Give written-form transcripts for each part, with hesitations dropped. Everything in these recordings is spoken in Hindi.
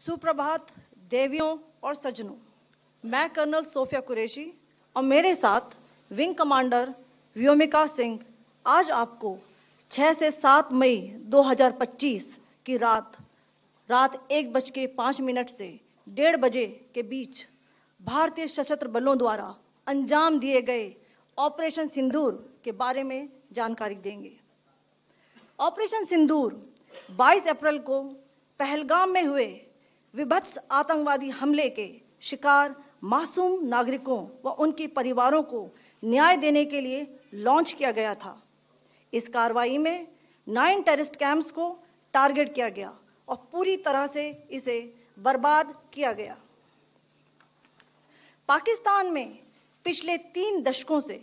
सुप्रभात देवियों और सज्जनों, मैं कर्नल सोफिया कुरैशी और मेरे साथ विंग कमांडर व्योमिका सिंह आज आपको 6 से 7 मई 2025 की रात 1:05 से 1:30 बजे के बीच भारतीय सशस्त्र बलों द्वारा अंजाम दिए गए ऑपरेशन सिंदूर के बारे में जानकारी देंगे। ऑपरेशन सिंदूर 22 अप्रैल को पहलगाम में हुए विभत्स आतंकवादी हमले के शिकार मासूम नागरिकों व उनके परिवारों को न्याय देने के लिए लॉन्च किया गया था। इस कार्रवाई में 9 टेररिस्ट कैंप्स को टारगेट किया गया और पूरी तरह से इसे बर्बाद किया गया। पाकिस्तान में पिछले 3 दशकों से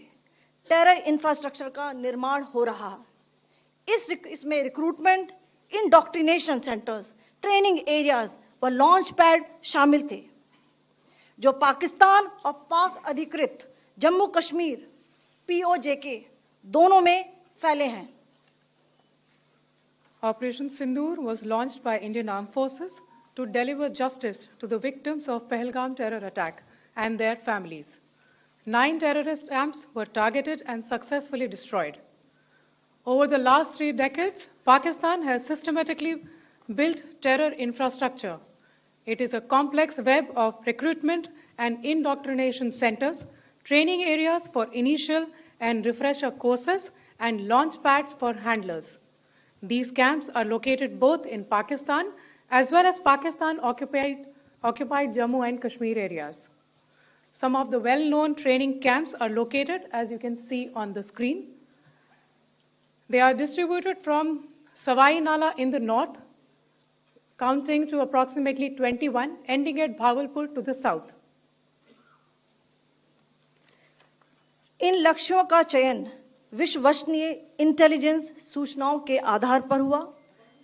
टेरर इंफ्रास्ट्रक्चर का निर्माण हो रहा है। इसमें recruitment, indoctrination centres, training areas व लॉन्च पैड शामिल थे, जो पाकिस्तान और पाक अधिकृत जम्मू कश्मीर POJK दोनों में फैले हैं। Operation Sindoor was launched by Indian Armed Forces to deliver justice to the victims of Pahalgam terror attack and their families. 9 terrorist camps were targeted and successfully destroyed. Over the last 3 decades, Pakistan has systematically built terror infrastructure. It is a complex web of recruitment and indoctrination centers, training areas for initial and refresher courses, and launch pads for handlers. These camps are located both in Pakistan as well as Pakistan-occupied Jammu and Kashmir areas. Some of the well-known training camps are located, as you can see on the screen. They are distributed from Savai Nala in the north, counting to approximately 21, ending at Bhagalpur to the south. इन लक्ष्यों का चयन विश्वसनीय इंटेलिजेंस सूचनाओं के आधार पर हुआ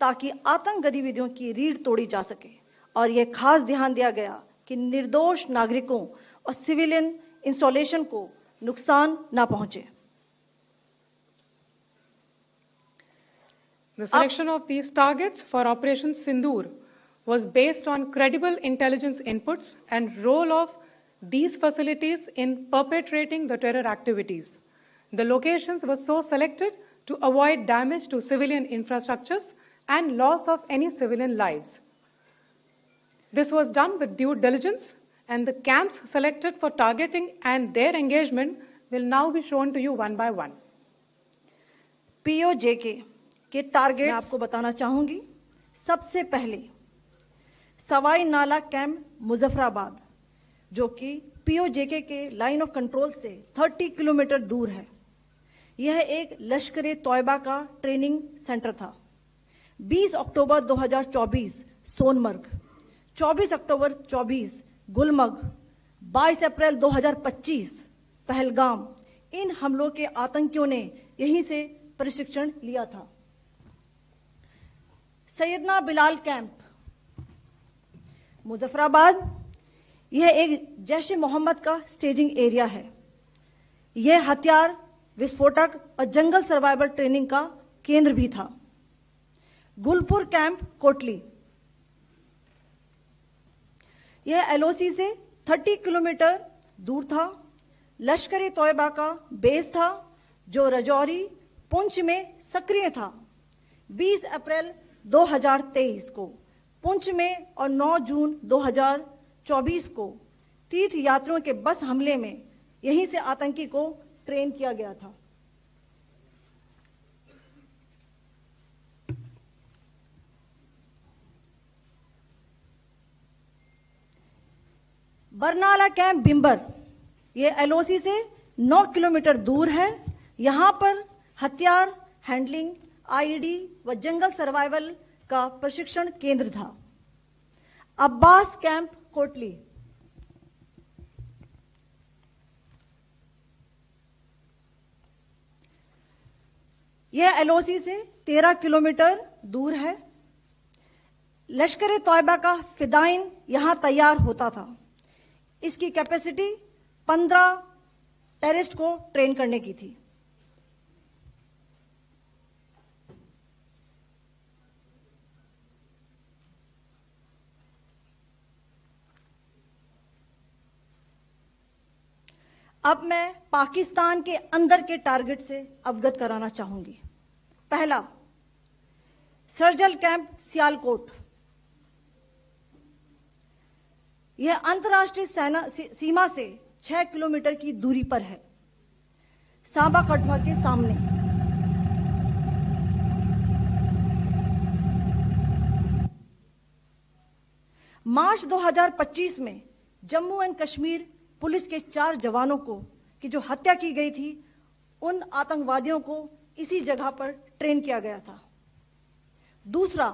ताकि आतंक गतिविधियों की रीढ़ तोड़ी जा सके और यह खास ध्यान दिया गया कि निर्दोष नागरिकों और सिविलियन इंस्टॉलेशन को नुकसान न पहुंचे। The selection of these targets for Operation Sindoor was based on credible intelligence inputs and role of these facilities in perpetrating the terror activities. The locations were so selected to avoid damage to civilian infrastructures and loss of any civilian lives. This was done with due diligence, and the camps selected for targeting and their engagement will now be shown to you one by one. POJK के टारगेट मैं आपको बताना चाहूंगी। सबसे पहले सवाई नाला कैंप मुजफ्फराबाद, जो कि POJK के लाइन ऑफ कंट्रोल से 30 किलोमीटर दूर है। यह एक लश्कर तौयबा का ट्रेनिंग सेंटर था। 20 अक्टूबर 2024 सोनमर्ग, 24 अक्टूबर 24 गुलमर्ग, 22 अप्रैल 2025 पहलगाम, इन हमलों के आतंकियों ने यहीं से प्रशिक्षण लिया था। सैयदना बिलाल कैंप मुजफ्फराबाद, यह एक जैश-ए मोहम्मद का स्टेजिंग एरिया है। यह हथियार, विस्फोटक और जंगल सर्वाइवल ट्रेनिंग का केंद्र भी था। गुलपुर कैंप कोटली, यह LOC से 30 किलोमीटर दूर था। लश्कर तौयबा का बेस था, जो रजौरी, पुंछ में सक्रिय था। 20 अप्रैल 2023 को पुंछ में और 9 जून 2024 को तीर्थ यात्रियों के बस हमले में यहीं से आतंकी को ट्रेन किया गया था। बरनाला कैंप बिंबर, यह LOC से 9 किलोमीटर दूर है। यहां पर हथियार, हैंडलिंग, IED व जंगल सर्वाइवल का प्रशिक्षण केंद्र था। अब्बास कैंप कोटली, यह LOC से 13 किलोमीटर दूर है। लश्कर तौयबा का फिदाइन यहां तैयार होता था। इसकी कैपेसिटी 15 टेररिस्ट को ट्रेन करने की थी। अब मैं पाकिस्तान के अंदर के टारगेट से अवगत कराना चाहूंगी। पहला, सर्जिकल कैंप सियालकोट। यह अंतर्राष्ट्रीय सीमा से 6 किलोमीटर की दूरी पर है, सांबा कठुआ के सामने। मार्च 2025 में जम्मू एंड कश्मीर पुलिस के 4 जवानों को की जो हत्या की गई थी, उन आतंकवादियों को इसी जगह पर ट्रेन किया गया था। दूसरा,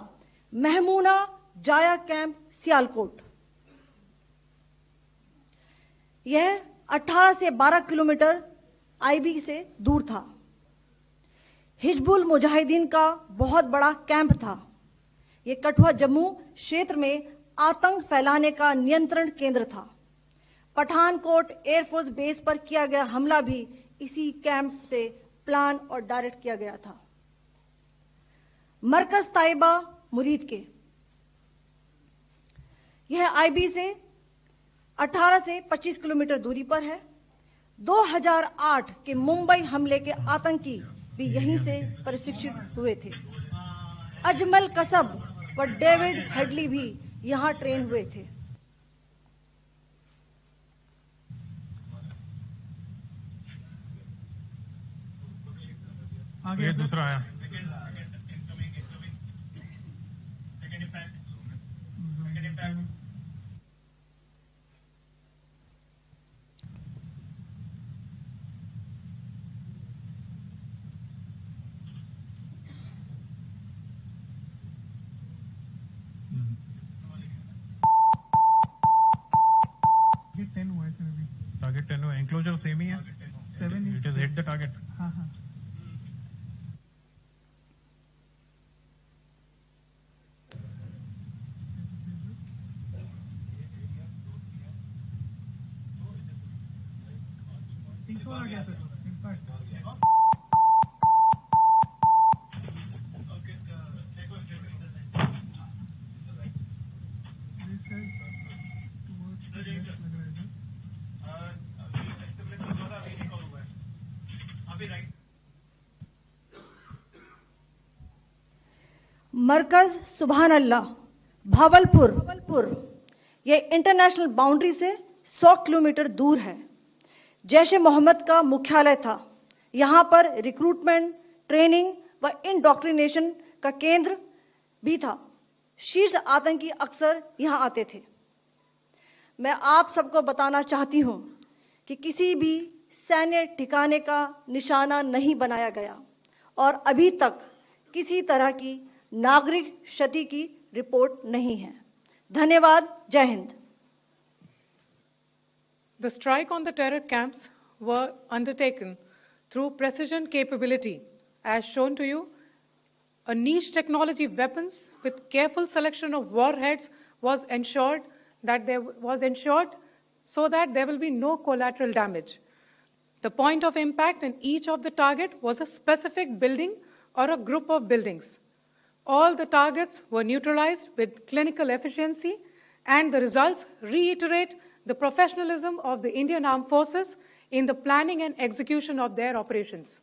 महमूना जाया कैंप सियालकोट। यह 18 से 12 किलोमीटर आईबी से दूर था। हिजबुल मुजाहिदीन का बहुत बड़ा कैंप था। यह कठुआ जम्मू क्षेत्र में आतंक फैलाने का नियंत्रण केंद्र था। पठानकोट एयरफोर्स बेस पर किया गया हमला भी इसी कैंप से प्लान और डायरेक्ट किया गया था। मरकज ताइबा मुरीद के, यह आईबी से 18 से 25 किलोमीटर दूरी पर है। 2008 के मुंबई हमले के आतंकी भी यहीं से प्रशिक्षित हुए थे। अजमल कसब व डेविड हेडली भी यहां ट्रेन हुए थे। आगे दूसरा आया। टारगेट 10 हुआ, एंक्लोजर सेम ही है। 7 it is hit the target. हाँ हाँ। आ गया सर। मरकज सुभान अल्लाह भावलपुर, यह इंटरनेशनल बाउंड्री से 100 किलोमीटर दूर है। जैश ए मोहम्मद का मुख्यालय था। यहां पर रिक्रूटमेंट, ट्रेनिंग व इंडॉक्ट्रिनेशन का केंद्र भी था। शीर्ष आतंकी अक्सर यहां आते थे। मैं आप सबको बताना चाहती हूं कि किसी भी सैन्य ठिकाने का निशाना नहीं बनाया गया और अभी तक किसी तरह की नागरिक क्षति की रिपोर्ट नहीं है। धन्यवाद। जय Hind. The strike on the terror camps were undertaken through precision capability, as shown to you. A niche technology weapons with careful selection of warheads was ensured so that there will be no collateral damage. The point of impact in each of the target was a specific building or a group of buildings. All the targets were neutralized with clinical efficiency, and the results reiterate the professionalism of the Indian Armed Forces in the planning and execution of their operations.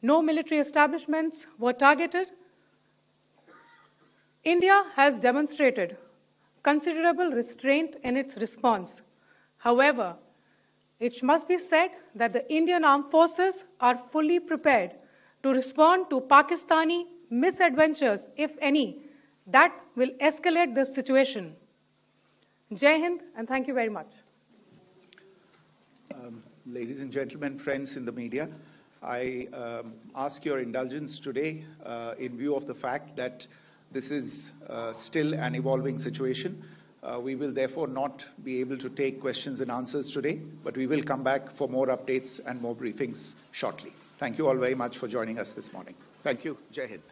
No military establishments were targeted. India has demonstrated considerable restraint in its response. However, it must be said that the Indian Armed Forces are fully prepared to respond to Pakistani misadventures, if any, that will escalate the situation. Jai Hind, and thank you very much. Ladies and gentlemen, friends in the media, I ask your indulgence today in view of the fact that this is still an evolving situation. We will therefore not be able to take questions and answers today, but we will come back for more updates and more briefings shortly. Thank you all very much for joining us this morning. Thank you. Jai Hind.